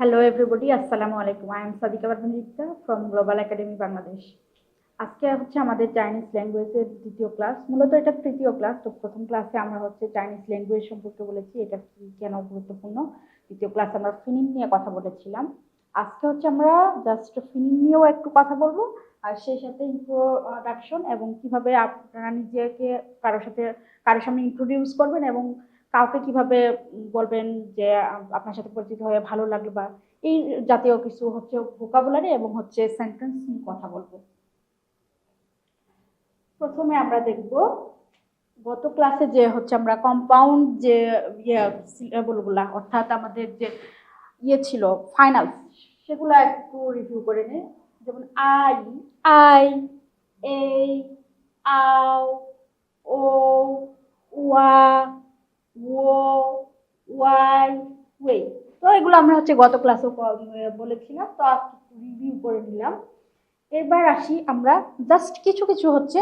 Hello everybody, Assalamu alaikum. I am Sadika Barbanjita from Global Academy Bangladesh. আজকে হচ্ছে আমাদের Chinese ল্যাঙ্গুয়েজের দ্বিতীয় class. মূলত এটা তৃতীয় ক্লাস। তো প্রথম ক্লাসে আমরা হচ্ছে চাইনিজ ল্যাঙ্গুয়েজ সম্পর্কে বলেছি, এটা কি কেন গুরুত্বপূর্ণ। দ্বিতীয় ক্লাসে আমরা ফিনিং নিয়ে কথা বলেছিলাম। আজকে হচ্ছে আমরা জাস্ট ফিনিং নিয়েও একটু কথা বলবো, আর সেই সাথে ইন্ট্রোডাকশন এবং কিভাবে আপনারা নিজেকে কারোর সামনে ইন্ট্রোডিউস করবেন এবং কাউকে কিভাবে বলবেন যে আপনার সাথে পরিচিত হয়ে ভালো লাগলো, বা এই জাতীয় কিছু হচ্ছে ভোকাবুলারি এবং হচ্ছে সেন্টেন্স নিয়ে কথা বলবো। প্রথমে আমরা দেখব গত ক্লাসে যে হচ্ছে আমরা কম্পাউন্ড যে সিলেবলগুলা, অর্থাৎ আমাদের যে ছিল ফাইনাল, সেগুলো একটু রিভিউ করে নিই। যেমন আই, আই, এই, আও, ও, ওয়া, ও, ওয়াই, ওয়ে। তো এগুলো আমরা হচ্ছে গত ক্লাসে বলেছিলাম, তো রিভিউ করে নিলাম। এবার আসি আমরা জাস্ট কিছু কিছু হচ্ছে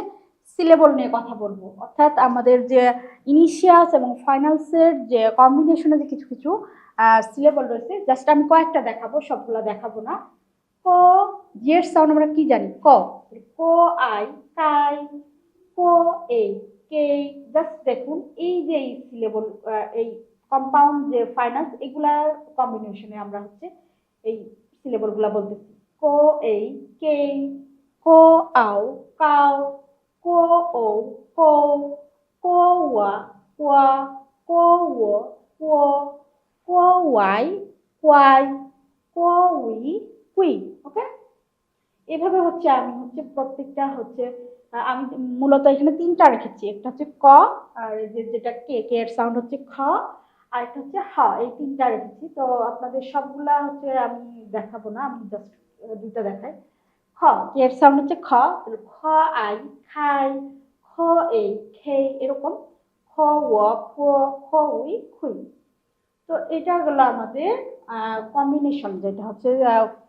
সিলেবল নিয়ে কথা বলবো, অর্থাৎ আমাদের যে ইনিশিয়ালস এবং ফাইনালসের যে কম্বিনেশনে যে কিছু কিছু সিলেবল রয়েছে, জাস্ট আমি কয়েকটা দেখাবো, সবগুলো দেখাবো না। ক, জের সাউন্ড আমরা কি জানি, ক, ক আই, কাই, ক এই, কে। জাস্ট দেখুন এই যে এই সিলেবল, এই কম্পাউন্ড যে ফাইনালস, এগুলার কম্বিনেশনে আমরা হচ্ছে এই সিলেবল গুলা বলতেছি। ক এই, কে, ক আও, কাও, ক ও, কৌ, ক ওয়া, কোয়া, ক ও, কো, ক ওয়াই, কোয়াই, ক উই, কুই। ওকে, এভাবে হচ্ছে আমি হচ্ছে প্রত্যেকটা হচ্ছে আমি মূলত এখানে তিনটা রেখেছি। একটা হচ্ছে ক, আর যেটা কে, কে এর সাউন্ড হচ্ছে খ, আর একটা হচ্ছে হ। এই তিনটা রেখেছি। তো আপনাদের সবগুলা হচ্ছে আমি দেখাবো না, আমি জাস্ট দুইটা দেখাই। খ, কে এর সাউন্ড হচ্ছে খ, খ আই, খাই, খ এই, খে, এরকম। খ ও, ক, খ উই, খুই। তো এটা হলো আমাদের কম্বিনেশন, যেটা হচ্ছে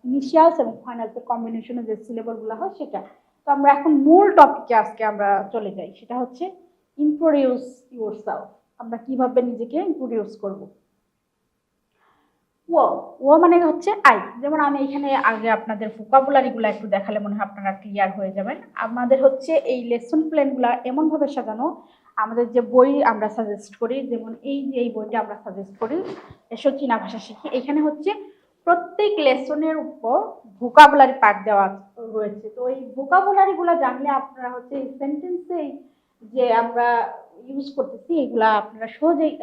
ইনিশিয়ালস এবং ফাইনালসের কম্বিনেশনে যে সিলেবল গুলো হয় সেটা। তো আমরা এখন মূল টপিকে আজকে আমরা চলে যাই, সেটা হচ্ছে ইন্ট্রোডিউস ইউরসেলফ। আমরা কিভাবে নিজেকে ইন্ট্রোডিউস করব। ও, ও মানে হচ্ছে আই। যেমন আমি এখানে আগে আপনাদের ভোকাবুলারি গুলো একটু দেখালে মনে হয় আপনারা ক্লিয়ার হয়ে যাবেন। আমাদের হচ্ছে এই লেসন প্ল্যান গুলা এমন ভাবে সাজানো, আমাদের যে বই আমরা সাজেস্ট করি, যেমন এই যে এই বইটা আমরা সাজেস্ট করি, এসব চীনা ভাষা শিখি, এখানে হচ্ছে প্রত্যেক লেসনের উপর ভোকাবুলারি পার্ট দেওয়া রয়েছে। তো এই ভোকাবুলারি গুলা জানলে আপনারা হচ্ছে এই সেন্টেন্সে যে আমরা ইউজ করতেছি, এগুলা আপনারা সহজেই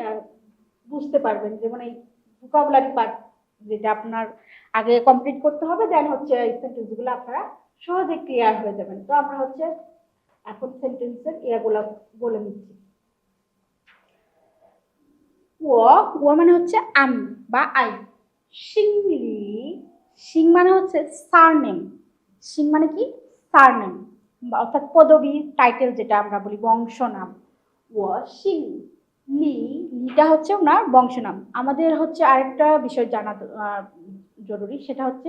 বুঝতে পারবেন। যেমন এই ভোকাবুলারি পার্ট যেটা আপনার আগে কমপ্লিট করতে হবে, দেন হচ্ছে এই সেন্টেন্সগুলো আপনারা সহজে ক্লিয়ার হয়ে যাবেন। তো আমরা হচ্ছে এখন সেন্টেন্সের ইয়াগুলো বলে নিচ্ছি। ও, ও মানে হচ্ছে আমি বা আই। সিংলি, সিং মানে হচ্ছে সারনেম। সিং মানে কি, সারনেম, অর্থাৎ পদবী, টাইটেল, যেটা আমরা বলি বংশনাম। ও সিং, লি, লিটা হচ্ছে ওনার বংশনাম। আমাদের হচ্ছে আরেকটা বিষয় জানা জরুরি, সেটা হচ্ছে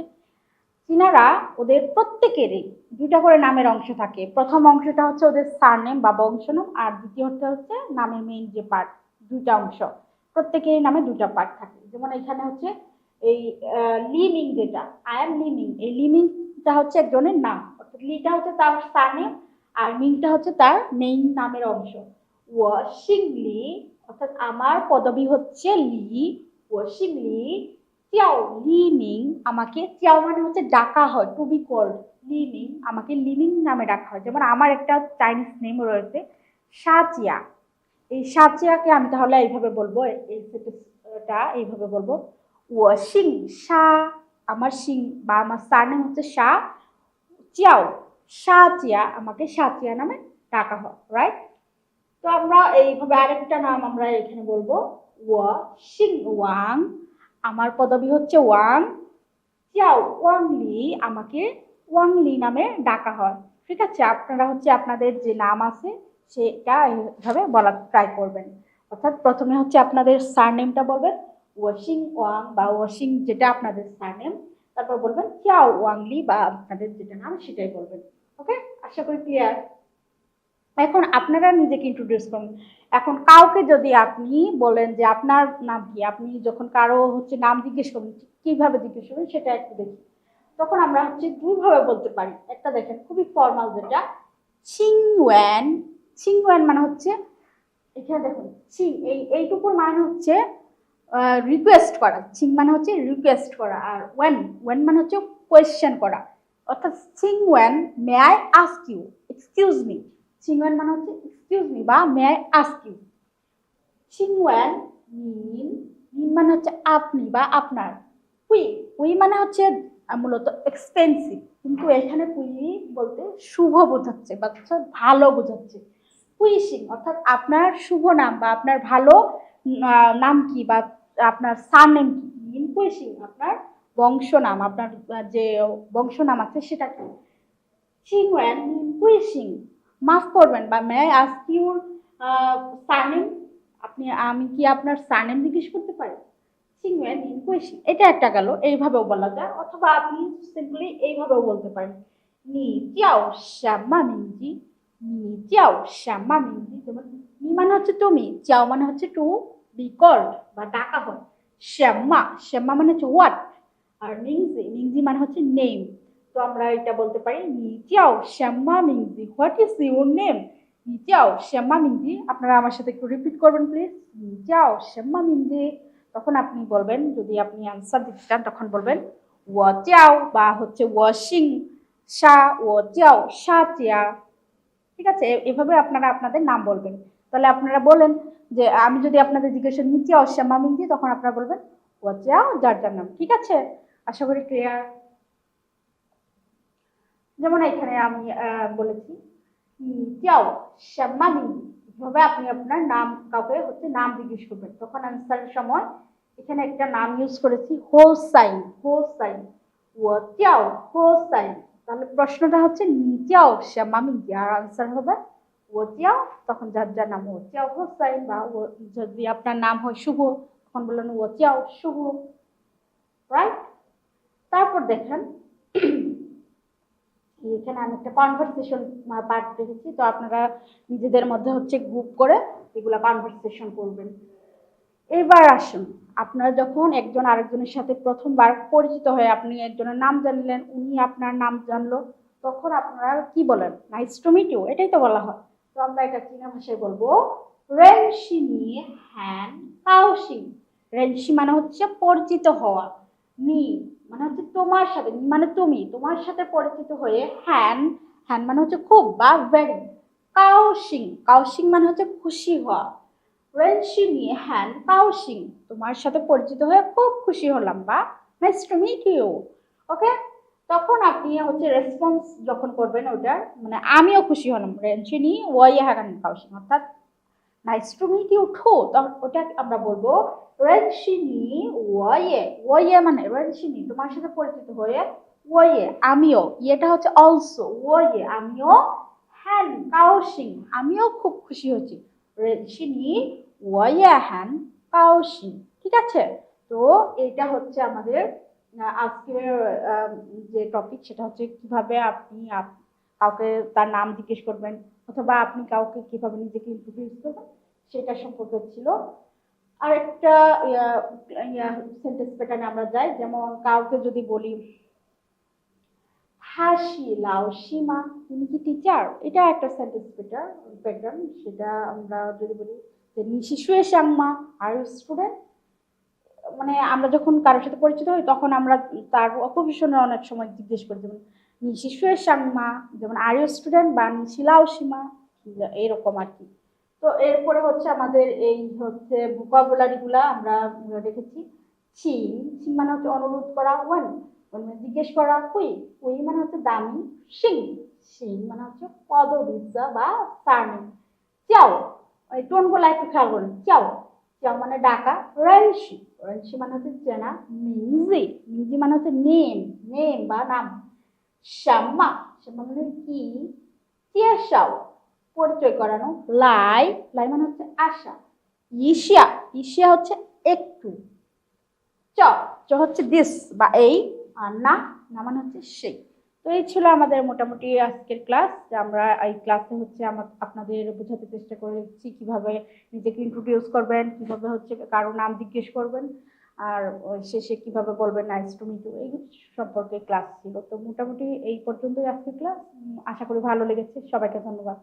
চীনারা ওদের প্রত্যেকেরই দুটা করে নামের অংশ থাকে। প্রথম অংশটা হচ্ছে ওদের সারনেম বা বংশনাম, আর দ্বিতীয়টা হচ্ছে নামের মেইন যে পার্ট, দুইটা অংশ। প্রত্যেকেরই নামে দুটা পার্ট থাকে। যেমন এখানে হচ্ছে এই লিমিং, যেটা আই এম লিমিং, এই লিমিংটা হচ্ছে একজনের নাম, অর্থাৎ লিটা হচ্ছে তার সারনেম, আর মিংটা হচ্ছে তার মেইন নামের অংশ। ওয়াশিংলি, অর্থাৎ আমার পদবী হচ্ছে লি, ওয়াশিংলি। তিয়াও, লিমিং, আমাকে তিয়াও মানে হচ্ছে ডাকা হয়, টু বি কল্ড। লিমিং, আমাকে লিমিং নামে ডাকা হয়। যেমন আমার একটা চাইনিজ নেম রয়েছে সাচিয়া। এই সাচিয়াকে আমি তাহলে এইভাবে বলবো, এই সেন্টেন্সটা এইভাবে বলবো। ও সিং সা, আমার সিং বা আমার সারনেম হচ্ছে সা। চিয়াও, সাচিয়া, আমাকে সাচিয়া নামে ডাকা হয়, রাইট। তো আমরা এইভাবে আরেকটা নাম আমরা এখানে বলবো, ওয়া সিং ওয়াং, আমার পদবী হচ্ছে ওয়াং। চিয়াও ওয়াংলি, আমাকে ওয়াংলি নামে ডাকা হয়। ঠিক আছে, আপনারা হচ্ছে আপনাদের যে নাম আছে সেটা এইভাবে বলার ট্রাই করবেন। অর্থাৎ প্রথমে হচ্ছে আপনাদের সারনেমটা বলবেন ওয়াশিং ওয়াং বা ওয়াশিং, যেটা আপনাদের সারনেম। তারপর বলবেন চিয়াও ওয়াংলি বা আপনাদের যেটা নাম সেটাই বলবেন। ওকে, আশা করি ক্লিয়ার। এখন আপনারা নিজেকে ইন্ট্রোডিউস করুন। এখন কাউকে যদি আপনি বলেন যে আপনার নাম কি, আপনি যখন কারো হচ্ছে নাম জিজ্ঞেস করবেন কিভাবে জিজ্ঞেস করবেন সেটা একটু দেখি। তখন আমরা হচ্ছে দুইভাবে বলতে পারি। একটা দেখেন খুবই ফর্মাল, যেটা ছিংওয়ান। ছিংওয়ান মানে হচ্ছে, এখানে দেখুন ছিং, এইটুকুর মানে হচ্ছে রিকোয়েস্ট করা। ছিং মানে হচ্ছে রিকোয়েস্ট করা, আর ওয়েন, ওয়েন মানে হচ্ছে কোয়েশ্চেন করা। অর্থাৎ ছিং ওয়েন, may I ask you, excuse me. ছিং ওয়েন মানে হচ্ছে এক্সকিউজ মি বা মে আই আস্ক ইউ। ছিং ওয়েন মিন, মিন মানে হচ্ছে আপনি বা আপনার। কুই, কুই মানে হচ্ছে মূলত এক্সপেন্সিভ, কিন্তু এখানে কুই বলতে শুভ বোঝাচ্ছে বা ভালো বোঝাচ্ছে। কুইশিং অর্থাৎ আপনার শুভ নাম বা আপনার ভালো নাম কি, বা আপনার সারনেম কি। মিন কুইশিং আপনার বংশ নাম, আপনার যে বংশ নাম আছে সেটা কি। চিংওয়েন মিন কুইশিং, মাফ করবেন বা may I ask your surname, আমি কি আপনার সারনেম জিজ্ঞেস করতে পারি। চিংওয়েন মিন কুইশিং, এটা একটা গেল, এইভাবেও বলা যায়। অথবা আপনি সিম্পলি এইভাবেও বলতে পারেন, নি জিয়াও শ্যামা মিনজি, নি জিয়াও শ্যামা মিনজি। যেমন নি মানে হচ্ছে তুমি, জিয়াও মানে হচ্ছে টু বি কল্ড বা ডাকা হয়। শ্যামা, শ্যামা মানে হচ্ছে হোয়াট, আর মিংজি, মিংজি মানে হচ্ছে নেম। তো আমরা এটা বলতে পারি, নি জিয়াও শ্যামা মিংজি, হোয়াট ইজ ইউর নেম। নি জিয়াও শ্যামা মিংজি। আপনারা আমার সাথে একটু রিপিট করবেন প্লিজ। নি জিয়াও শ্যামা মিংজি। তখন আপনি বলবেন, যদি আপনি আনসার দিতে চান তখন বলবেন ও জিয়াও বা হচ্ছে ওয়াশিং শা, ও জিয়াও শা জিয়া। ঠিক আছে, এভাবে আপনারা আপনাদের নাম বলবেন। তাহলে আপনারা বলেন যে আমি যদি আপনাদের জিজ্ঞাসা নি জিয়াও শ্যামা মিংজি, তখন আপনারা বলবেন ও জিয়াও যার যার নাম। ঠিক আছে, আশা করি ক্লিয়ার। যেমন এখানে আমি বলেছি যাও শ্যামা মিংজি, এভাবে আপনি আপনার নাম, কাউকে হচ্ছে নাম জিজ্ঞেস করবেন, তখন আনসারের সময় এখানে একটা নাম ইউজ করেছি হো সাইন, হো সাইন, ও যাও হো সাইন। তাহলে প্রশ্নটা হচ্ছে যাও শ্যামা মিংজি, আর আনসার হবে ও যাও, তখন যার যার নাম ও যাও হো সাইন, বা যদি আপনার নাম হয় শুভ তখন বললেন ও যাও শুভ। রাইট। তারপর দেখেন এখানে আমি একটা কনভারসেশন পার্ট রেখেছি, তো আপনারা নিজেদের মধ্যে হচ্ছে গ্রুপ করে এগুলা কনভারসেশন করবেন। এবার আসুন, আপনারা যখন একজন আরেকজনের সাথে প্রথমবার পরিচিত হয়ে আপনি একজনের নাম জানলেন, উনি আপনার নাম জানলো, তখন আপনারা কি বলেন, নাইস টু মিট ইউ, এটাই তো বলা হয়। তো আমরা এটা চীনা ভাষায় বলবো রেনশিনি হ্যান কাওশিং। রেনশি মানে হচ্ছে পরিচিত হওয়া, নি মানে হচ্ছে তোমার সাথে, মানে তুমি, তোমার সাথে পরিচিত হয়ে, হ্যান, হ্যান মানে হচ্ছে খুব বা ভেরি, কাওশিং, কাওশিং মানে হচ্ছে খুশি হওয়া। রেনশিনি হ্যান কাওশিং, তোমার সাথে পরিচিত হয়ে খুব খুশি হলাম বা নাইস টু মিট ইউ। ওকে, তখন আপনি হচ্ছে রেসপন্স যখন করবেন ওটার, মানে আমিও খুশি হলাম, রেনশিনি ওয়াই হ্যান কাওশিং, অর্থাৎ nice to meet you too, তখন ওটা আমরা বলবো রেনশিনি ওয়ে। ওয়ে মানে রেনশিনি তোমার সাথে পরিচিত হয়ে, ওয়ে আমিও, এটা হচ্ছে অলসো, ওয়ে আমিও, হ্যান কাওশিং আমিও খুব খুশি হচ্ছি, রেনশিনি ওয়ে হ্যান কাওশিং। ঠিক আছে, তো এটা হচ্ছে আমাদের আজকের যে টপিক, সেটা হচ্ছে কিভাবে আপনি কাউকে তার নাম জিজ্ঞেস করবেন, অথবা আপনি কাউকে কিভাবে নিজেকে ইন্ট্রোডিউস করবেন সেটা সম্পর্কে ছিল। আরেকটা সেন্টেন্স প্যাটার্নে আমরা যাই, যেমন কাউকে যদি বলি হাসি লাও সীমা, তুমি কি টিচার, এটা একটা সেন্টেন্স প্যাটার্ন। সেটা আমরা যদি বলি যে নিশিশুয়ে সাংমা আর স্টুডেন্ট, মানে আমরা যখন কারোর সাথে পরিচিত হই তখন আমরা তার অপভূষণে অনেক সময় জিজ্ঞেস করি, যেমন নিশিশুয়ে সাংমা, যেমন আর ইউ স্টুডেন্ট, বা নিশিলাও সীমা, এইরকম আর কি। তো এরপরে হচ্ছে আমাদের এই হচ্ছে ভোকাবুলারি গুলা আমরা রেখেছি। চিং, চিং মানে হচ্ছে অনুরোধ করা, ওয়ান মানে জিজ্ঞেস করা, কুই, কুই মানে হচ্ছে দামি, সিং, সিং মানে হচ্ছে পদবিদ্যা বা সারনেম। চাও, এই টোন গুলা একটু খেয়াল করুন, চাও, চাও মানে ডাকা। রেনশি, রেনশি মানে হচ্ছে চেনা। মিংজি, মিংজি মানে হচ্ছে নেম, নেম বা নাম। শ্যামা, শ্যামা মানে কি। চিয়াশাও, পরিচয় করানো। লাই, লাই মানে হচ্ছে আশা। ইশিয়া, ইশিয়া হচ্ছে একটু। চ, চ হচ্ছে দিস বা এই, আর না, না মানে হচ্ছে সেই। তো এই ছিল আমাদের মোটামুটি আজকের ক্লাস। আমরা এই ক্লাসে হচ্ছে আপনাদের বোঝাতে চেষ্টা করেছি কিভাবে নিজেকে ইন্ট্রোডিউস করবেন, কিভাবে হচ্ছে কারো নাম জিজ্ঞেস করবেন, আর শেষে কিভাবে বলবেন নাইস টু মিট ইউ, এই সম্পর্কে ক্লাস ছিল। তো মোটামুটি এই পর্যন্তই আজকের ক্লাস। আশা করি ভালো লেগেছে। সবাইকে ধন্যবাদ।